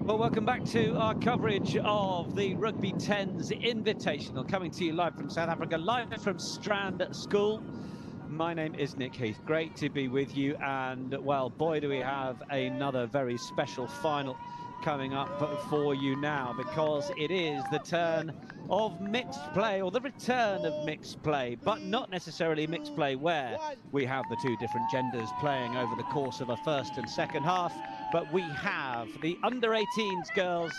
Well, welcome back to our coverage of the Rugby 10s Invitational, coming to you live from South Africa, live from Strand School. My name is Nick Heath. Great to be with you, and well, boy, do we have another very special final coming up for you now, because it is the turn of mixed play, or the return of mixed play, but not necessarily mixed play where we have the two different genders playing over the course of a first and second half, but we have the under-18s girls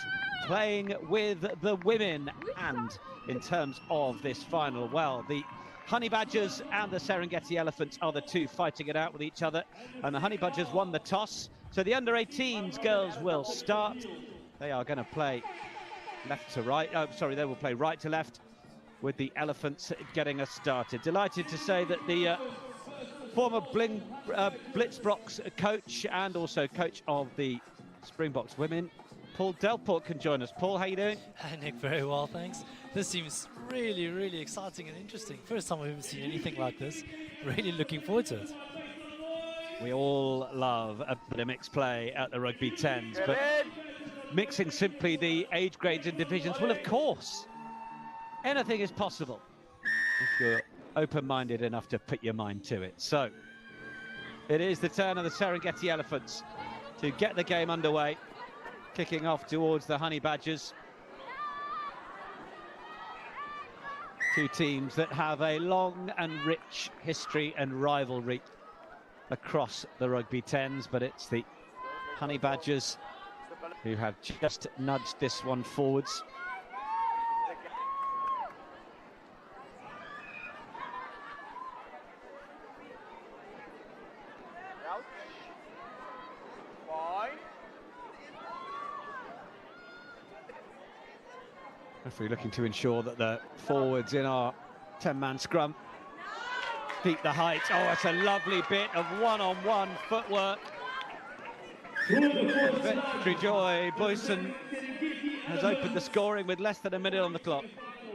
playing with the women. And in terms of this final, well, the Honey Badgers and the Serengeti Elephants are the two fighting it out with each other, and the Honey Badgers won the toss, so the under-18s girls will start. They are going to play left to right. Oh, sorry, they will play right to left, with the Elephants getting us started. Delighted to say that the former Blitzbrox coach and also coach of the Springboks women, Paul Delport, can join us. Paul, how you doing? Hi Nick, very well, thanks. This seems really exciting and interesting. First time I've ever seen anything like this. Really looking forward to it. We all love a bit of mixed play at the Rugby 10s, but mixing simply the age grades and divisions, well, of course, anything is possible if you're open-minded enough to put your mind to it. So it is the turn of the Serengeti Elephants to get the game underway, kicking off towards the Honey Badgers. Two teams that have a long and rich history and rivalry across the Rugby 10s, but it's the Honey Badgers who have just nudged this one forwards. Referee looking to ensure that the forwards in our 10-man scrum keep the height. Oh, it's a lovely bit of one-on-one footwork. Victory Joy Boyson has opened the scoring with less than a minute on the clock.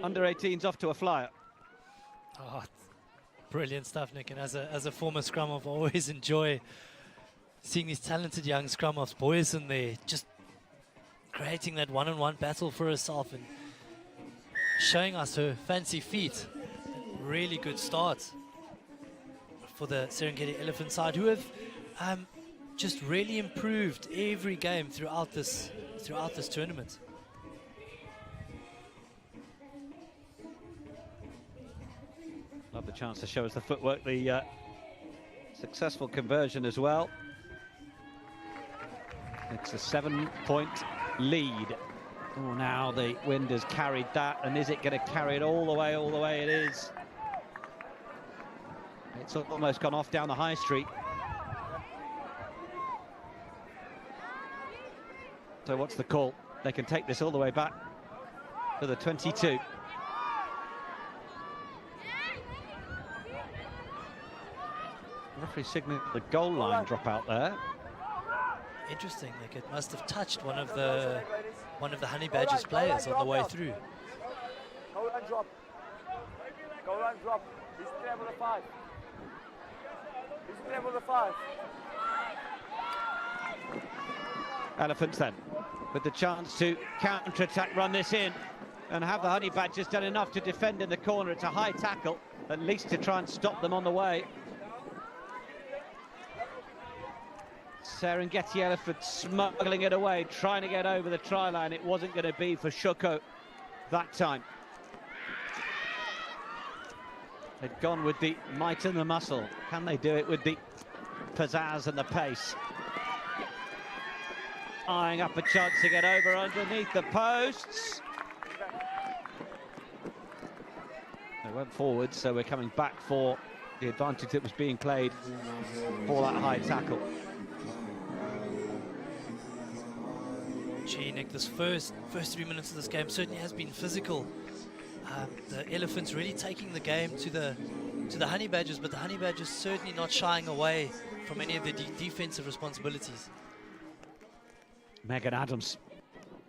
Under-18s off to a flyer. Oh, brilliant stuff, Nick. And as a former scrum off, I always enjoy seeing these talented young scrum offs. Boyson there, just creating that one-on-one battle for herself and showing us her fancy feet. Really good start for the Serengeti Elephant side, who have just really improved every game throughout this tournament. Love the chance to show us the footwork, the successful conversion as well. It's a 7-point lead. Oh, now the wind has carried that, and is it going to carry it all the way? All the way it is. It's almost gone off down the high street. So what's the call? They can take this all the way back to the 22. Referee signalling the goal line drop out there. Interesting, like it must have touched one of the Honey Badgers players on the way through. Goal line drop. Goal line drop. He's level of 5. He's level of 5. Elephants then, with the chance to counter-attack, run this in, and have the Honey Badgers done enough to defend in the corner. It's a high tackle, at least to try and stop them on the way. Serengeti Elephants smuggling it away, trying to get over the try line. It wasn't going to be for Shoko that time. They'd gone with the might and the muscle. Can they do it with the pizzazz and the pace? Eyeing up a chance to get over underneath the posts. They went forward, so we're coming back for the advantage that was being played for that high tackle. Gee, Nick, this first 3 minutes of this game certainly has been physical. The Elephants really taking the game to the Honey Badgers, but the Honey Badgers certainly not shying away from any of the defensive responsibilities. Megan Adams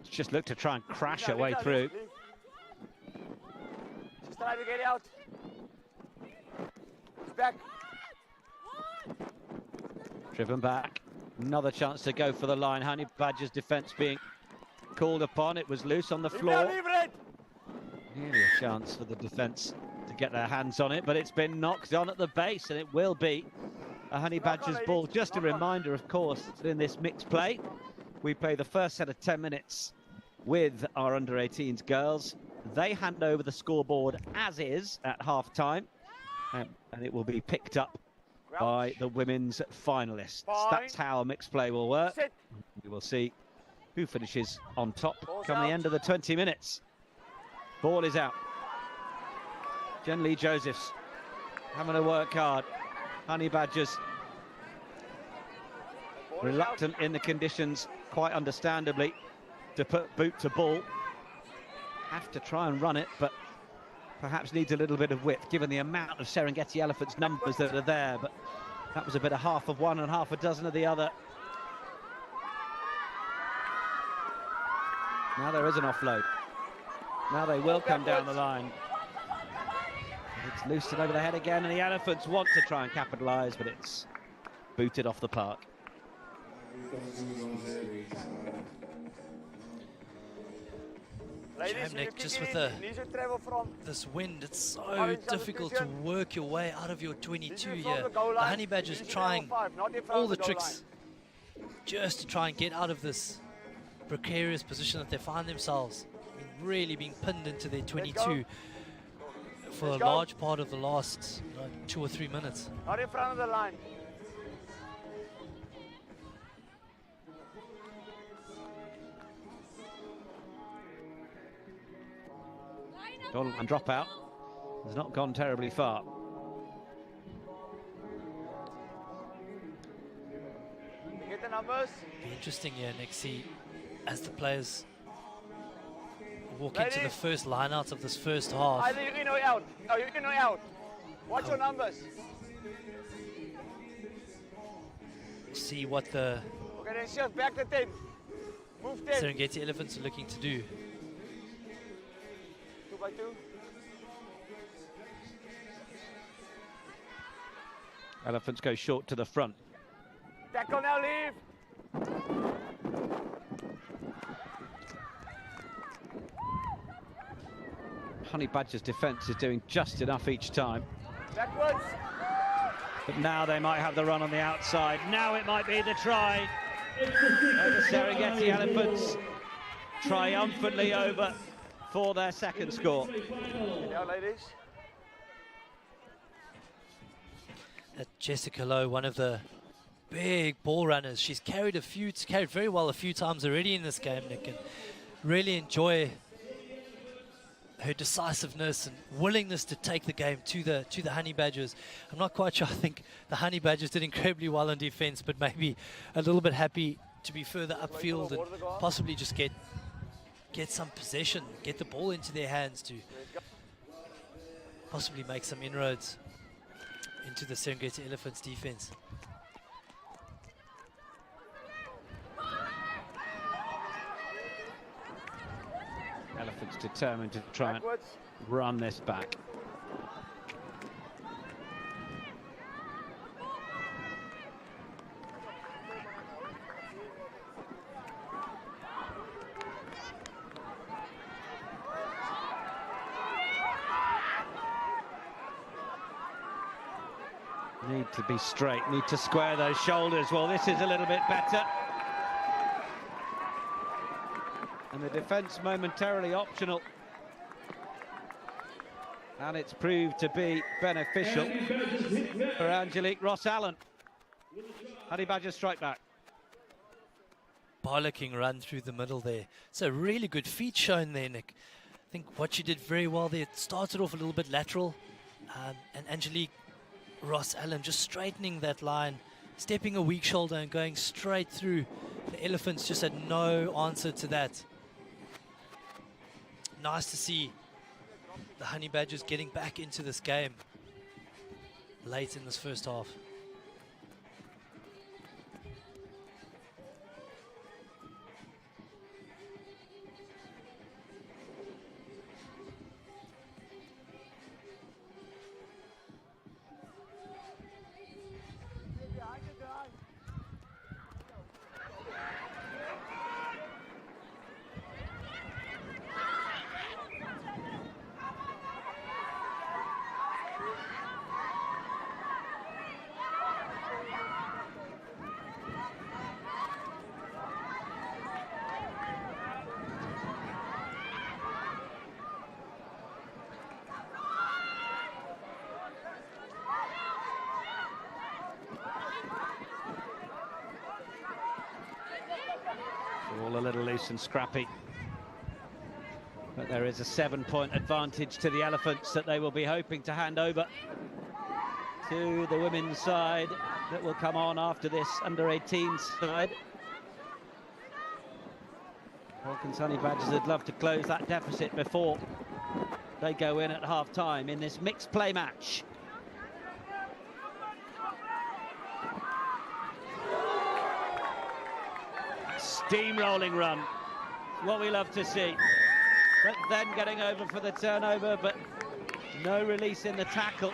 just looked to try and crash her way through. She's trying to get out. She's back. Driven back. Another chance to go for the line. Honey Badgers' defence being called upon. It was loose on the floor. Nearly a chance for the defence to get their hands on it, but it's been knocked on at the base, and it will be a Honey Badgers ball. Just a reminder, of course, that in this mixed play, we play the first set of 10 minutes with our under-18s girls. They hand over the scoreboard as is at half-time, and it will be picked up by the women's finalists. That's how a mixed play will work. We will see who finishes on top come the end of the 20 minutes. Ball is out. Jen Lee Josephs having to work hard. Honey Badgers reluctant in the conditions, quite understandably, to put boot to ball. Have to try and run it, but perhaps needs a little bit of width given the amount of Serengeti Elephants numbers that are there. But that was a bit of half of one and half a dozen of the other. Now there is an offload. Now they will come down the line. It's loosened over the head again, and the Elephants want to try and capitalise, but it's booted off the park. Shame, Nick, just with this wind, it's so difficult to work your way out of your 22 here. The Honey Badgers trying all the tricks just to try and get out of this precarious position that they find themselves. I mean, really being pinned into their 22 for a large part of the last 2 or 3 minutes. Not in front of the line. And drop out has not gone terribly far. Get the numbers. Be interesting here, Nick, see as the players walk into the first line out of this first half. Either you in or out. Oh, you in or out. Watch your numbers. See what the Okay, then shift back to 10. Move 10. Serengeti Elephants are looking to do. 2 by 2. Elephants go short to the front. Tackle now, leave. Honey Badgers' defence is doing just enough each time. Backwards. But now they might have the run on the outside. Now it might be the try. The Serengeti Elephants triumphantly over for their second score. Yeah, ladies. Jessica Lowe, one of the big ball runners. She's carried very well a few times already in this game, Nick, and really enjoy her decisiveness and willingness to take the game to the Honey Badgers. I'm not quite sure. I think the Honey Badgers did incredibly well in defense, but maybe a little bit happy to be further upfield and possibly just get some possession, get the ball into their hands to possibly make some inroads into the Serengeti Elephants defense. Elephants determined to try and run this back. Need to be straight, need to square those shoulders. Well, this is a little bit better. And the defence momentarily optional. And it's proved to be beneficial for Angelique Ross-Allen. Honey Badger strike back. Bollocking run through the middle there. So really good feet shown there, Nick. I think what she did very well there, it started off a little bit lateral. And Angelique Ross-Allen just straightening that line, stepping a weak shoulder and going straight through. The Elephants just had no answer to that. Nice to see the Honey Badgers getting back into this game late in this first half. All a little loose and scrappy. But there is a 7-point advantage to the Elephants that they will be hoping to hand over to the women's side that will come on after this under-18 side. Balkans Honey Badgers would love to close that deficit before they go in at half-time in this mixed play match. Steamrolling run, what we love to see. But then getting over for the turnover, but no release in the tackle.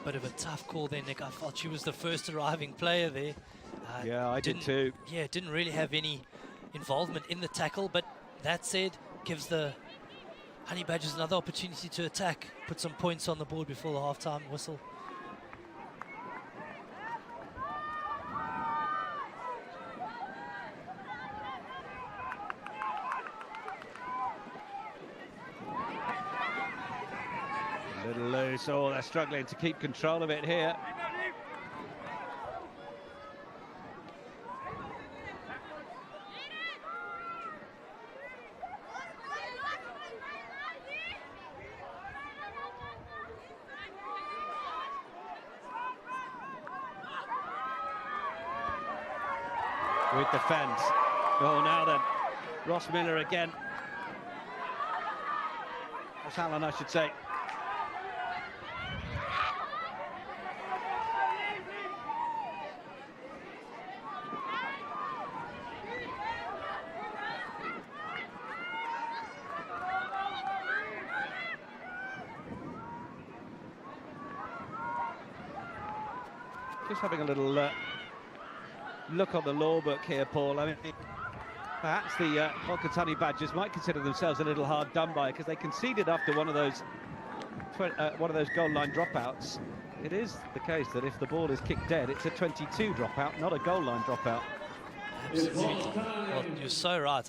Bit of a tough call there, Nick. I felt she was the first arriving player there. Yeah, I did too. Yeah, didn't really have any involvement in the tackle, but that said, gives the Honey Badgers another opportunity to attack, put some points on the board before the half-time whistle. A little loose. Oh, they're struggling to keep control of it here. With defence. Oh, now then, Ross Miller again. Ross Allen, I should say. Just having a little look on the law book here, Paul. I mean, perhaps the Balkans Honey Badgers might consider themselves a little hard done by because they conceded after one of those goal line dropouts. It is the case that if the ball is kicked dead, it's a 22 dropout, not a goal line dropout. Absolutely. Well, you're so right.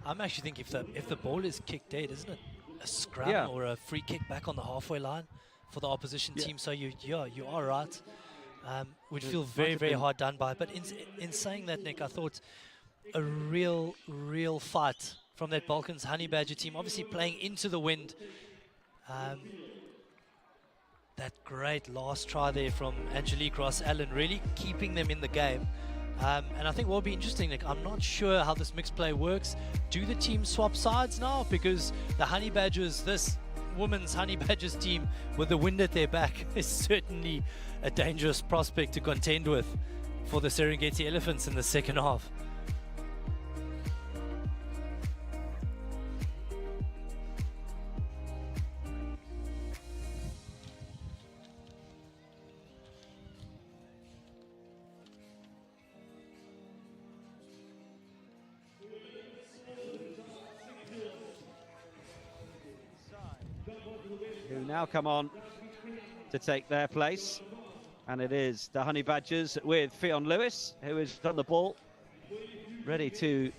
I'm actually thinking if the ball is kicked dead, isn't it a scrum or a free kick back on the halfway line for the opposition team? So you are right. Would feel very, very hard done by. But in saying that, Nick, I thought a real fight from that Balkans Honey Badger team, obviously playing into the wind. That great last try there from Angelique Ross Allen, really keeping them in the game. And I think what will be interesting, Nick, I'm not sure how this mixed play works. Do the teams swap sides now? Because the Honey Badgers, this women's Honey Badgers team with the wind at their back is certainly a dangerous prospect to contend with for the Serengeti Elephants in the second half. Who now come on to take their place, and it is the Honey Badgers with Fionn Lewis, who is on the ball, ready to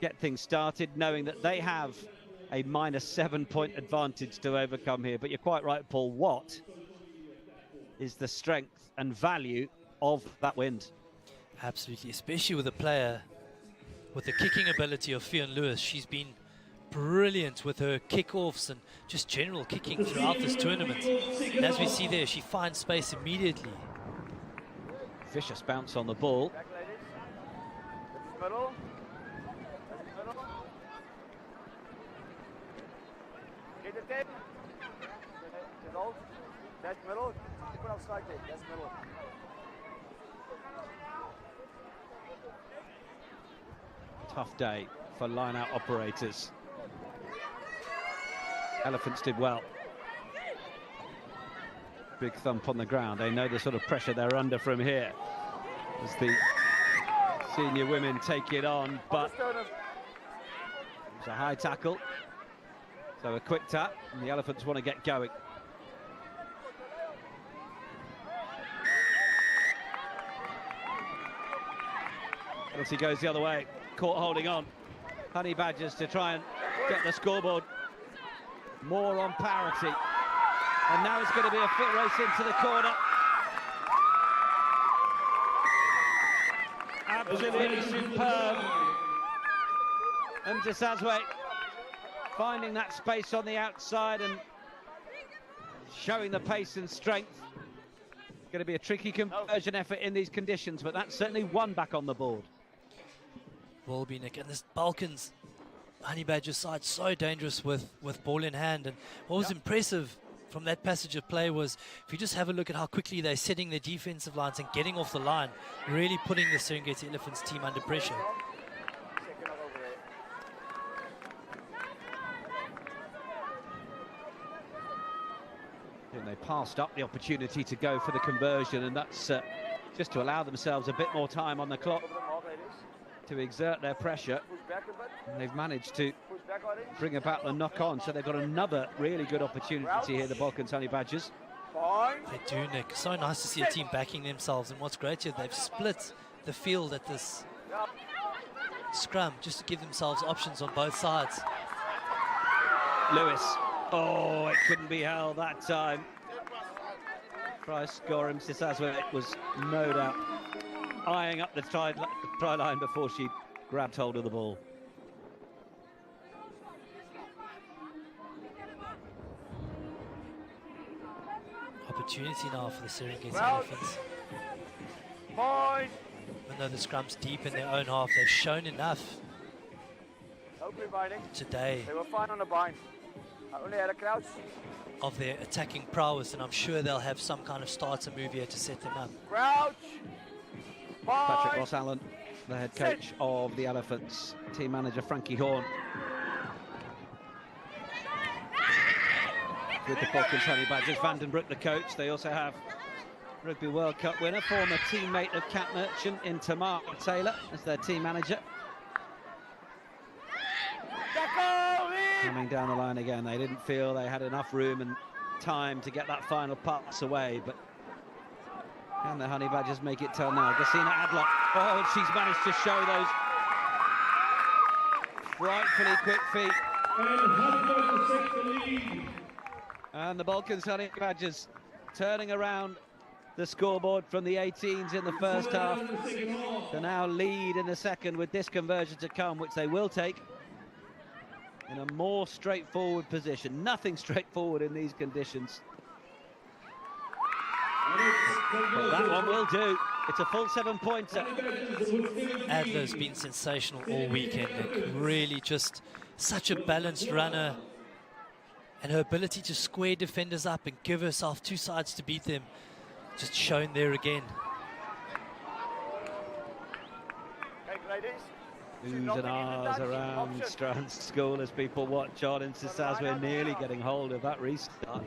get things started, knowing that they have a -7-point advantage to overcome here. But you're quite right, Paul. What is the strength and value of that wind? Absolutely, especially with a player with the kicking ability of Fionn Lewis. She's been brilliant with her kickoffs and just general kicking throughout this tournament. And as we see there, she finds space immediately. Vicious bounce on the ball. Back, ladies. Middle. Middle. Get the tape. Middle. That's middle. Put outside there. That's middle. Tough day for line-out operators. Elephants did well. Big thump on the ground. They know the sort of pressure they're under from here as the senior women take it on, but it's a high tackle, so a quick tap, and the Elephants want to get going. Penalty goes the other way. Caught holding on. Honey Badgers to try and get the scoreboard more on parity. And now it's going to be a foot race into the corner. absolutely superb. And Desazwe finding that space on the outside and showing the pace and strength. Going to be a tricky conversion effort in these conditions, but that's certainly one back on the board. Will be, Nick, and this Balkans Honey Badger side so dangerous with ball in hand. And what was impressive from that passage of play was, if you just have a look at how quickly they're setting their defensive lines and getting off the line, really putting the Serengeti Elephants team under pressure. And they passed up the opportunity to go for the conversion, and that's just to allow themselves a bit more time on the clock to exert their pressure. And they've managed to bring about the knock-on, so they've got another really good opportunity here, the Balkans Honey Badgers. They do, Nick. So nice to see a team backing themselves, and what's great here, they've split the field at this scrum just to give themselves options on both sides. Lewis. Oh, it couldn't be held that time. Price Gorham Sisazwe was no doubt eyeing up the try line before she grabbed hold of the ball. Opportunity now for the Serengeti Elephants. Even though the scrum's deep in their own half, they've shown enough today. They were fine on the bind. I only had a crouch. Of their attacking prowess, and I'm sure they'll have some kind of starter move here to set them up. Crouch. Patrick Ross Allen, the head coach of the Elephants, team manager Frankie Horn. With the Balkans Honey Badgers, Vandenbroek the coach. They also have Rugby World Cup winner, former teammate of Cat Merchant in Tamar Taylor as their team manager. Coming down the line again, they didn't feel they had enough room and time to get that final pass away, but can the Honey Badgers make it till now? Gassina Adlock, oh, she's managed to show those frightfully quick feet. And the Balkans Honey Badgers turning around the scoreboard from the 18s in the first half to now lead in the second with this conversion to come, which they will take in a more straightforward position. Nothing straightforward in these conditions. But that one will do. It's a full 7-pointer. Adler's been sensational all weekend, Nick. Really just such a balanced runner. And her ability to square defenders up and give herself two sides to beat them, just shown there again. Oohs and ahs around Strand School as people watch on, and Sisazwe nearly getting hold of that restart.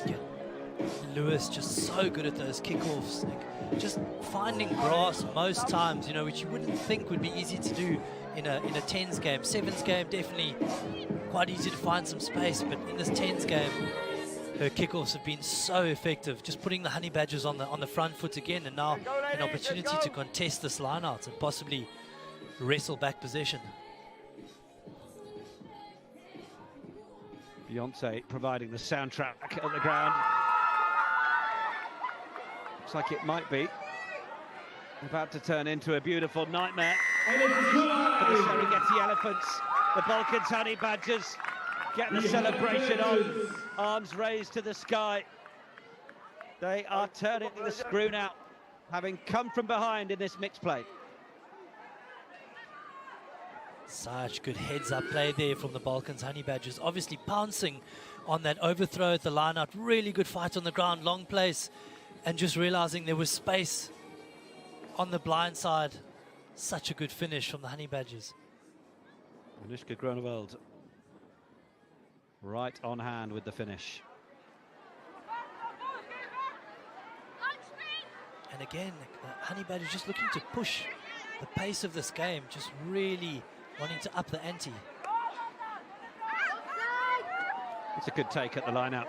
Yeah. Lewis just so good at those kickoffs, Nick. Just finding grass most times, you know, which you wouldn't think would be easy to do in a 10s game. 7s game, definitely quite easy to find some space, but in this 10s game, her kickoffs have been so effective, just putting the Honey Badgers on the front foot again, and now an opportunity to contest this line out and possibly wrestle back possession. Beyonce providing the soundtrack at the ground. Looks like it might be about to turn into a beautiful nightmare for the Serengeti Elephants. The Balkans Honey Badgers get the celebration on, arms raised to the sky. They are turning the screw now, having come from behind in this mixed play. Such good heads-up play there from the Balkans Honey Badgers, obviously pouncing on that overthrow at the line-out. Really good fight on the ground, long place, and just realizing there was space on the blind side. Such a good finish from the Honey Badgers. Anushka Gronewald right on hand with the finish. And again, the Honey Badgers just looking to push the pace of this game, just really wanting to up the ante. It's a good take at the line out.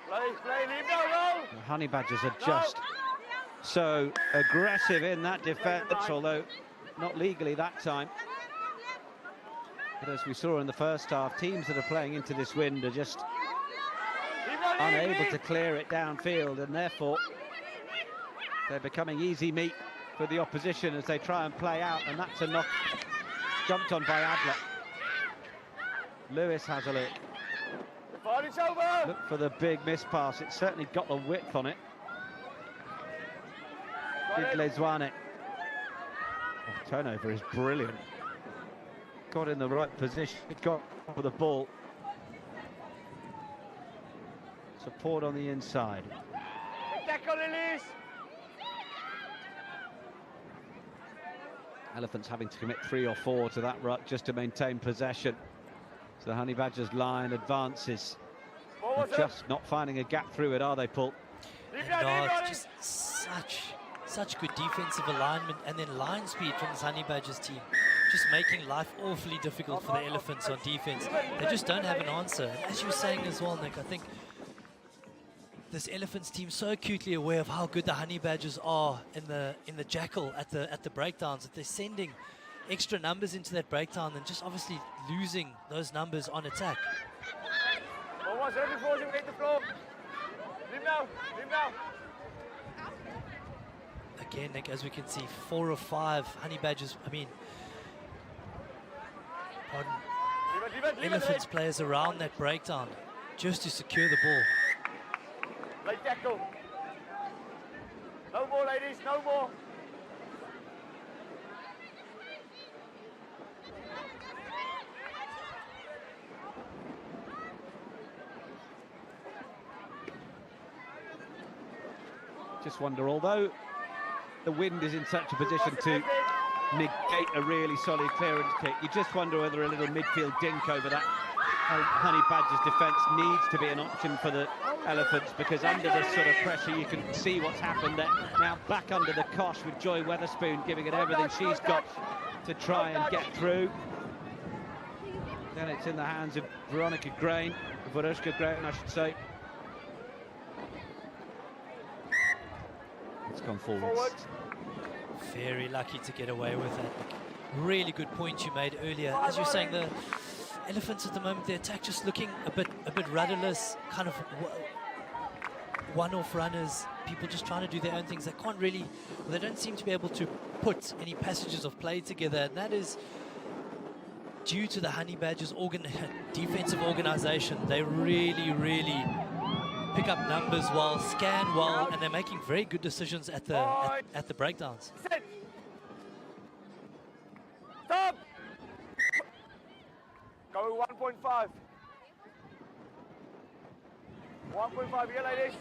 The Honey Badgers are just so aggressive in that defence, although not legally that time. But as we saw in the first half, teams that are playing into this wind are just unable to clear it downfield, and therefore They're becoming easy meat for the opposition as they try and play out, and that's a knock jumped on by Adler. Lewis has a look. Look for the big miss pass. It certainly got the width on it. Zwane. Oh, turnover is brilliant. Got in the right position, got for the ball. Support on the inside. Elephants having to commit 3 or 4 to that ruck just to maintain possession. So the Honey Badgers line advances. They're just not finding a gap through it, are they, Paul? No, it's just such good defensive alignment and then line speed from this Honey Badgers team. Just making life awfully difficult for the Elephants on defense. They just don't have an answer. And as you were saying as well, Nick, I think this Elephants team so acutely aware of how good the Honey Badgers are in the jackal at the breakdowns, that they're sending extra numbers into that breakdown and just obviously losing those numbers on attack. Again, Nick, as we can see, 4 of 5 Honey Badgers, Elephants players around that breakdown just to secure the ball. No more, ladies, no more. Just wonder, although the wind is in such a position to negate a really solid clearance kick, you just wonder whether a little midfield dink over that Honey Badgers defence needs to be an option for the Elephants, because under this sort of pressure you can see what's happened there. Now back under the cosh with Joy Weatherspoon giving it everything she's got to try and get through. Then it's in the hands of Veronica Grain, Verushka Grain I should say. It's gone forwards. Very lucky to get away with that. Really good point you made earlier. As you're saying, the Elephants at the moment, their attack just looking a bit rudderless, kind of one-off runners, people just trying to do their own things. They can't really, they don't seem to be able to put any passages of play together, and that is due to the Honey Badgers defensive organization. They really pick up numbers well, scan well, and they're making very good decisions at the breakdowns. Stop! Go 1.5. 1.5 here, ladies.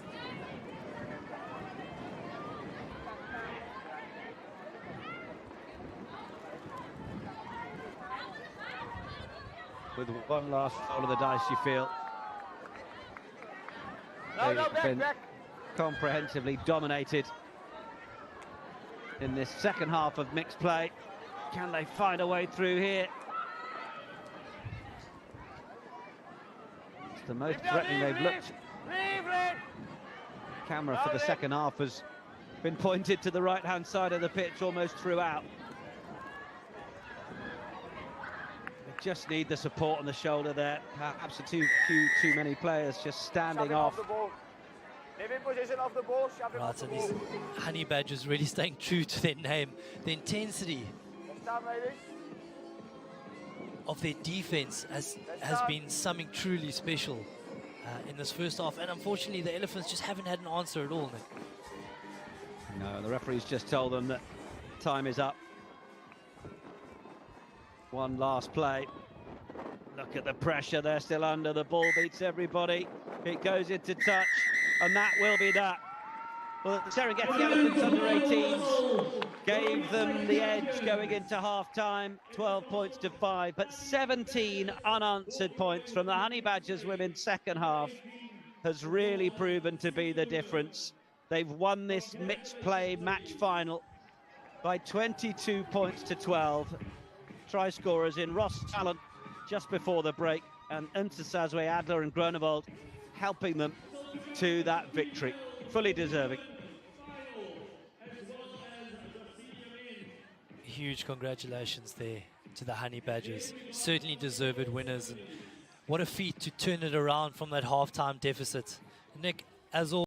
With one last roll of the dice, you feel they've been comprehensively dominated in this second half of mixed play. Can they find a way through here? It's the most threatening they've looked. Camera for the second half has been pointed to the right-hand side of the pitch almost throughout. They just need the support on the shoulder there. Perhaps too many players just standing off. Live in position off the ball, shove it off the ball. These Honey Badgers really staying true to their name. The intensity of their defense has been something truly special in this first half, and unfortunately the Elephants just haven't had an answer at all, Nick. No, the referee's just told them that time is up. One last play. Look at the pressure, they're still under. The ball beats everybody. It goes into touch, and that will be that. Well, the Serengeti Elephants under 18s gave them the edge going into half-time, 12 points to 5, but 17 unanswered points from the Honey Badgers women's second half has really proven to be the difference. They've won this mixed play match final by 22 points to 12. Try scorers in Ross Talent just before the break, and Sazwe, Adler and Groenewold helping them to that victory. Fully deserving. Huge congratulations there to the Honey Badgers. Certainly deserved winners. And what a feat to turn it around from that halftime deficit. Nick, as always,